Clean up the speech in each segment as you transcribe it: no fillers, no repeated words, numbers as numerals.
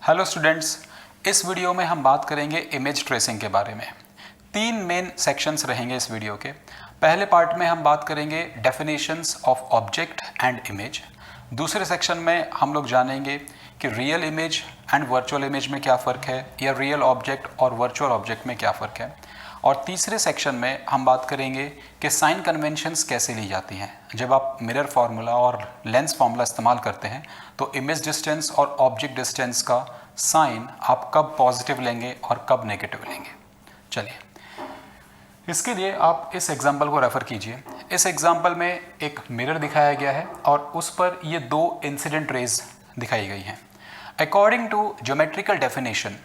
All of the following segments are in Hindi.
हेलो स्टूडेंट्स, इस वीडियो में हम बात करेंगे इमेज ट्रेसिंग के बारे में। 3 मेन सेक्शंस रहेंगे इस वीडियो के। पहले पार्ट में हम बात करेंगे definitions of object and image. दूसरे सेक्शन में हम लोग जानेंगे कि real image and virtual image में क्या फ़र्क है या रियल ऑब्जेक्ट और वर्चुअल ऑब्जेक्ट में क्या फ़र्क है। और तीसरे सेक्शन में हम बात करेंगे कि साइन कन्वेंशंस कैसे ली जाती हैं। जब आप मिरर फार्मूला और लेंस फार्मूला इस्तेमाल करते हैं तो इमेज डिस्टेंस और ऑब्जेक्ट डिस्टेंस का साइन आप कब पॉजिटिव लेंगे और कब नेगेटिव लेंगे। चलिए, इसके लिए आप इस एग्जाम्पल को रेफ़र कीजिए। इस एग्जाम्पल में एक मिरर दिखाया गया है और उस पर ये 2 इंसिडेंट रेज दिखाई गई हैं। According to geometrical definition,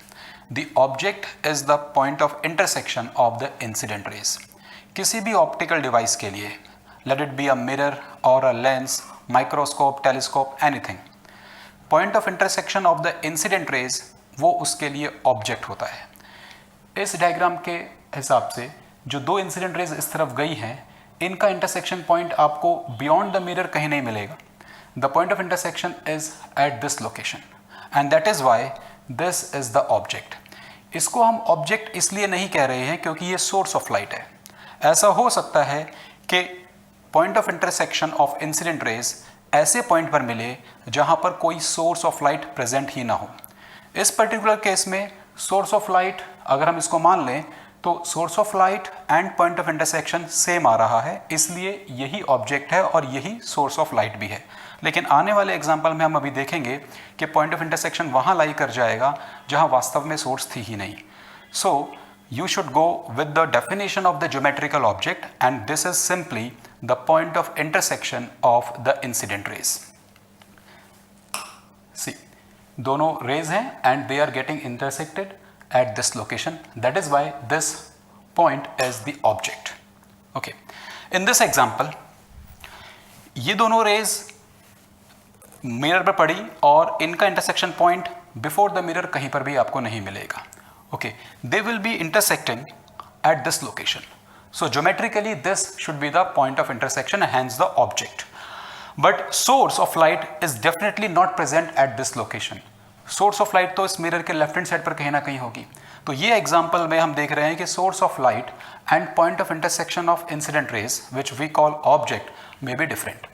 The object is the point of intersection of the incident rays. किसी भी ऑप्टिकल डिवाइस के लिए, let it be a mirror or a lens, microscope, telescope, anything, point of intersection of the incident rays वो उसके लिए ऑब्जेक्ट होता है। इस डायग्राम के हिसाब से जो 2 इंसिडेंट रेज इस तरफ गई हैं, इनका इंटरसेक्शन पॉइंट आपको बियॉन्ड द मिरर कहीं नहीं मिलेगा। The point of intersection is eight this location and that is why this is the object. इसको हम ऑब्जेक्ट इसलिए नहीं कह रहे हैं क्योंकि ये सोर्स ऑफ लाइट है। ऐसा हो सकता है कि point of intersection of incident rays ऐसे पॉइंट पर मिले जहां पर कोई सोर्स ऑफ लाइट प्रेजेंट ही ना हो। इस पर्टिकुलर केस में सोर्स ऑफ लाइट अगर हम इसको मान लें तो source of light and point of intersection same आ रहा है, इसलिए यही ऑब्जेक्ट है और यही सोर्स ऑफ लाइट भी है। लेकिन आने वाले एग्जाम्पल में हम अभी देखेंगे कि पॉइंट ऑफ इंटरसेक्शन वहाँ लाई कर जाएगा जहाँ वास्तव में सोर्स थी ही नहीं। So you should go with the definition of the geometrical object and this is simply the point of intersection of the incident rays. See, दोनों रेज हैं and they are getting intersected at this location. That is why this point is the object. Okay. In this example, ये दोनों रेज मिरर पर पड़ी और इनका intersection point before the mirror कहीं पर भी आपको नहीं मिलेगा। Okay. They will be intersecting at this location. So geometrically this should be the point of intersection and hence the object. But source of light is definitely not present at this location. Source of light तो इस मिरर के लेफ्ट हैंड साइड पर कहीं ना कहीं होगी। तो ये एग्जांपल में हम देख रहे हैं कि source of light and point of intersection of incident rays which we call object may be different.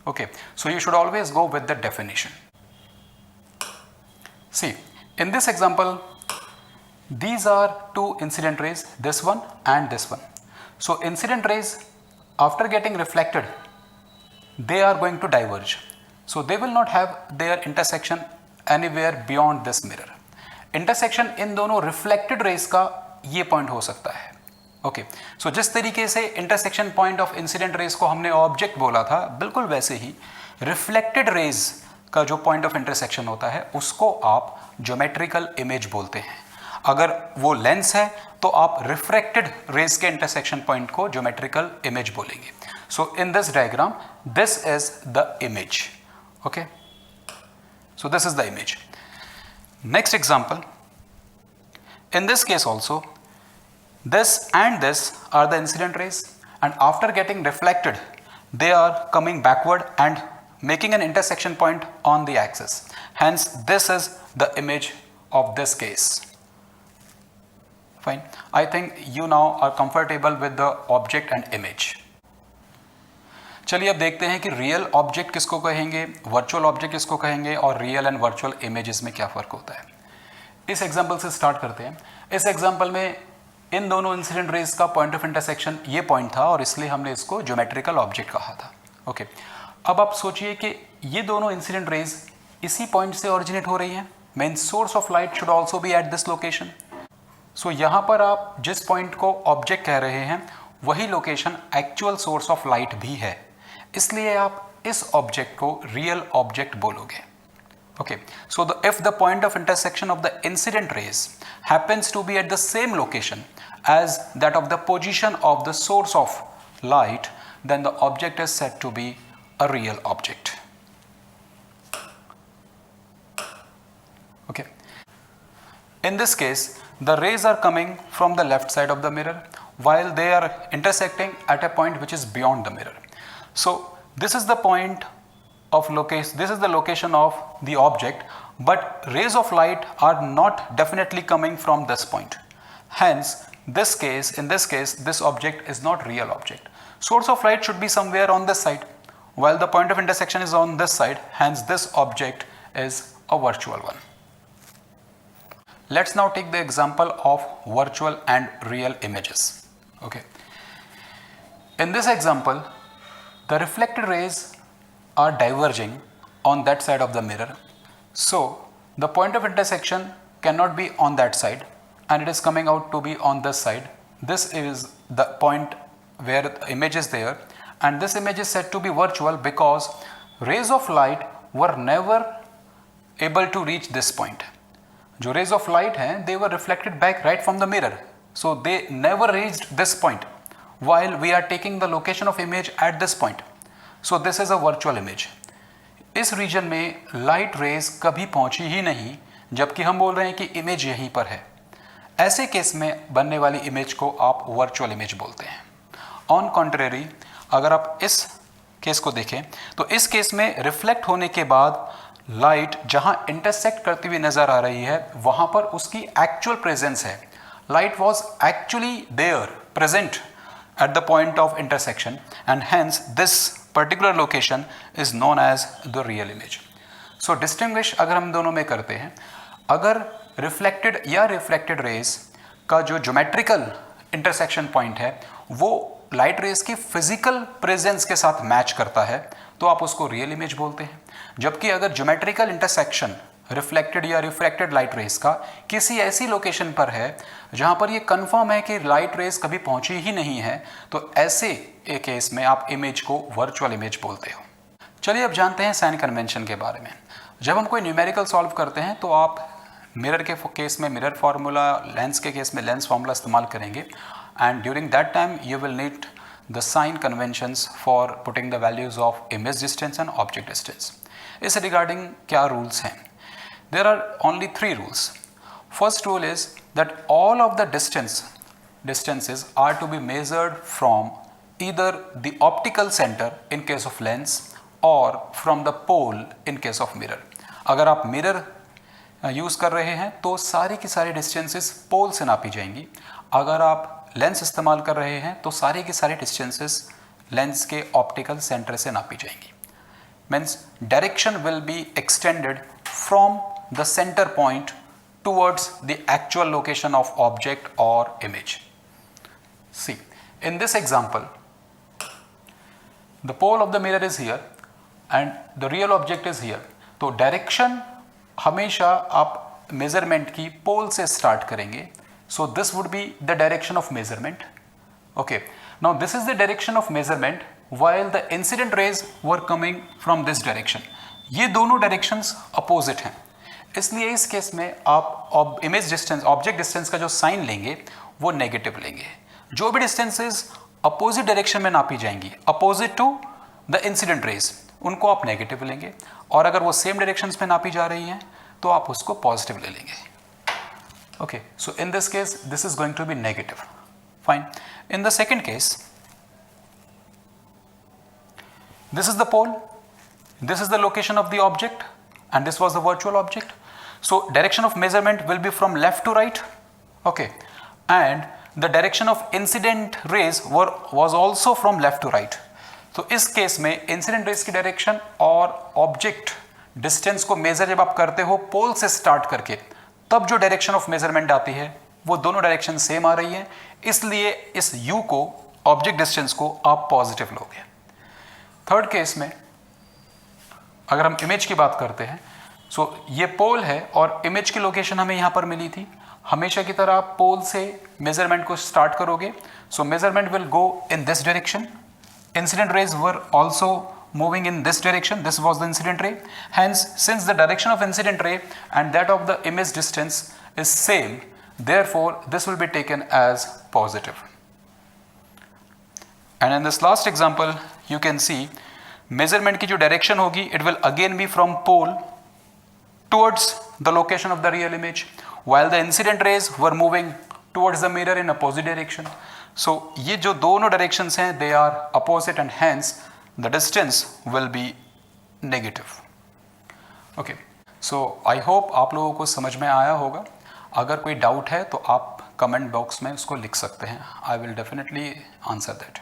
Okay, so you should always go with the definition. See, in this example these are 2 incident rays, this one and this one. So incident rays after getting reflected they are going to diverge, so they will not have their intersection anywhere beyond this mirror. Intersection इन दोनों रिफ्लेक्टेड रेज का ये पॉइंट हो सकता है। ओके, सो जिस तरीके से intersection point of incident raise को हमने ऑब्जेक्ट बोला था, बिल्कुल वैसे ही रिफ्लेक्टेड रेज का जो पॉइंट ऑफ इंटरसेक्शन होता है उसको आप ज्योमेट्रिकल इमेज बोलते हैं। अगर वो लेंस है तो आप रिफ्रैक्टेड रेज के इंटरसेक्शन पॉइंट को ज्योमेट्रिकल इमेज बोलेंगे। So in this diagram this is the image. Okay, so this is the image. Next example, in this case also this and this are the incident rays and after getting reflected they are coming backward and making an intersection point on the axis, hence this is the image of this case. Fine, I think you now are comfortable with the object and image. चलिए अब देखते हैं कि रियल ऑब्जेक्ट किसको कहेंगे, वर्चुअल ऑब्जेक्ट किसको कहेंगे और रियल एंड वर्चुअल इमेजेस में क्या फ़र्क होता है। इस एग्जांपल से स्टार्ट करते हैं। इस एग्जांपल में इन दोनों इंसिडेंट रेज का पॉइंट ऑफ इंटरसेक्शन ये पॉइंट था और इसलिए हमने इसको ज्योमेट्रिकल ऑब्जेक्ट कहा था। ओके, अब आप सोचिए कि ये दोनों इंसिडेंट रेज इसी पॉइंट से ओरिजिनेट हो रही हैं, means source of light should also be at this location. So यहाँ पर आप जिस पॉइंट को ऑब्जेक्ट कह रहे हैं वही location actual source of light भी है, इसलिए आप इस ऑब्जेक्ट को रियल ऑब्जेक्ट बोलोगे। Okay, so if the point of intersection of the incident rays happens to be at the same location as that of the position of the source of light, then the object is said to be a real object. Okay, in this case the rays are coming from the left side of the mirror while they are intersecting at a point which is beyond the mirror. So this is the point of location, this is the location of the object but rays of light are not definitely coming from this point. Hence, in this case, this object is not real object. Source of light should be somewhere on this side, while the point of intersection is on this side. Hence, this object is a virtual one. Let's now take the example of virtual and real images. Okay. In this example, the reflected rays are diverging on that side of the mirror. So the point of intersection cannot be on that side, and it is coming out to be on this side. This is the point where the image is there, and this image is said to be virtual because rays of light were never able to reach this point. जो rays of light हैं, they were reflected back right from the mirror, so they never reached this point, while we are taking the location of image at this point. So this is a virtual image. इस रीजन में लाइट रेज कभी पहुंची ही नहीं, जबकि हम बोल रहे हैं कि इमेज यहीं पर है. ऐसे केस में बनने वाली इमेज को आप वर्चुअल इमेज बोलते हैं. ऑन कॉन्ट्रेरी, अगर आप इस केस को देखें तो इस केस में रिफ्लेक्ट होने के बाद लाइट जहां इंटरसेक्ट करती हुई नजर आ रही है, वहां पर उसकी एक्चुअल प्रेजेंस है. Light was actually there, present at the point of intersection, and hence this particular location is known as the real image. So distinguish अगर हम दोनों में करते हैं, अगर reflected या reflected rays का जो geometrical intersection point है वो light rays की physical presence के साथ मैच करता है तो आप उसको real image बोलते हैं. जबकि अगर geometrical intersection रिफ्लेक्टेड या रिफ्रैक्टेड लाइट रेस का किसी ऐसी लोकेशन पर है जहां पर ये कंफर्म है कि लाइट रेस कभी पहुंची ही नहीं है, तो ऐसे एक केस में आप इमेज को वर्चुअल इमेज बोलते हो. चलिए अब जानते हैं साइन कन्वेंशन के बारे में. जब हम कोई न्यूमेरिकल सॉल्व करते हैं तो आप मिरर के केस में मिरर फार्मूला, लेंस के केस में लेंस फार्मूला इस्तेमाल करेंगे, and during that time you will need the sign conventions for putting the values of image distance and object distance. इस रिगार्डिंग क्या रूल्स हैं? There are only 3 rules. First rule is that all of the distances are to be measured from either the optical center in case of lens or from the pole in case of mirror. अगर आप mirror यूज़ कर रहे हैं तो सारी की सारी distances pole से नापी जाएंगी. अगर आप लेंस इस्तेमाल कर रहे हैं तो सारी की सारी distances लेंस के optical center से नापी जाएंगी. Means direction will be extended from the center point towards the actual location of object or image. See, in this example, the pole of the mirror is here and the real object is here. तो direction हमेशा आप measurement की pole से start करेंगे. So this would be the direction of measurement. Okay. Now this is the direction of measurement while the incident rays were coming from this direction. ये दोनों directions opposite हैं. इसलिए इस केस में आप इमेज डिस्टेंस, ऑब्जेक्ट डिस्टेंस का जो साइन लेंगे वो नेगेटिव लेंगे. जो भी डिस्टेंसेस अपोजिट डायरेक्शन में नापी जाएंगी, opposite to the incident rays, उनको आप नेगेटिव लेंगे, और अगर वो सेम डायरेक्शंस में नापी जा रही हैं तो आप उसको पॉजिटिव ले लेंगे. Okay, so in this case this is going to be negative. Fine. In the second case, this is the pole, this is the location of the object, and this was the virtual object. So direction of measurement will be from left to right. Okay, and the direction of incident rays was also from left to right. तो इस केस में incident rays की direction और object distance को measure जब आप करते हो पोल से start करके, तब जो direction of measurement आती है वो दोनों डायरेक्शन सेम आ रही है, इसलिए इस u को, ऑब्जेक्ट डिस्टेंस को आप पॉजिटिव लोगे. थर्ड केस में अगर हम इमेज की बात करते हैं, सो ये पोल है और इमेज की लोकेशन हमें यहाँ पर मिली थी. हमेशा की तरह आप पोल से मेजरमेंट को स्टार्ट करोगे. सो measurement will go in this direction. Incident raise were also moving in this direction. This was the incident ray. Hence, since the direction of incident ray and that of the image distance is same, therefore this will be taken as positive. And in this last example, you can see measurement की जो direction होगी, it will again be from pole towards the location of the real image, while the incident rays were moving towards the mirror in opposite direction. So ये जो दोनों directions हैं, they are opposite and hence the distance will be negative. Okay, so I hope आप लोगों को समझ में आया होगा। अगर कोई डाउट है तो आप कमेंट बॉक्स में उसको लिख सकते हैं। I will definitely answer that.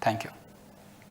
Thank you.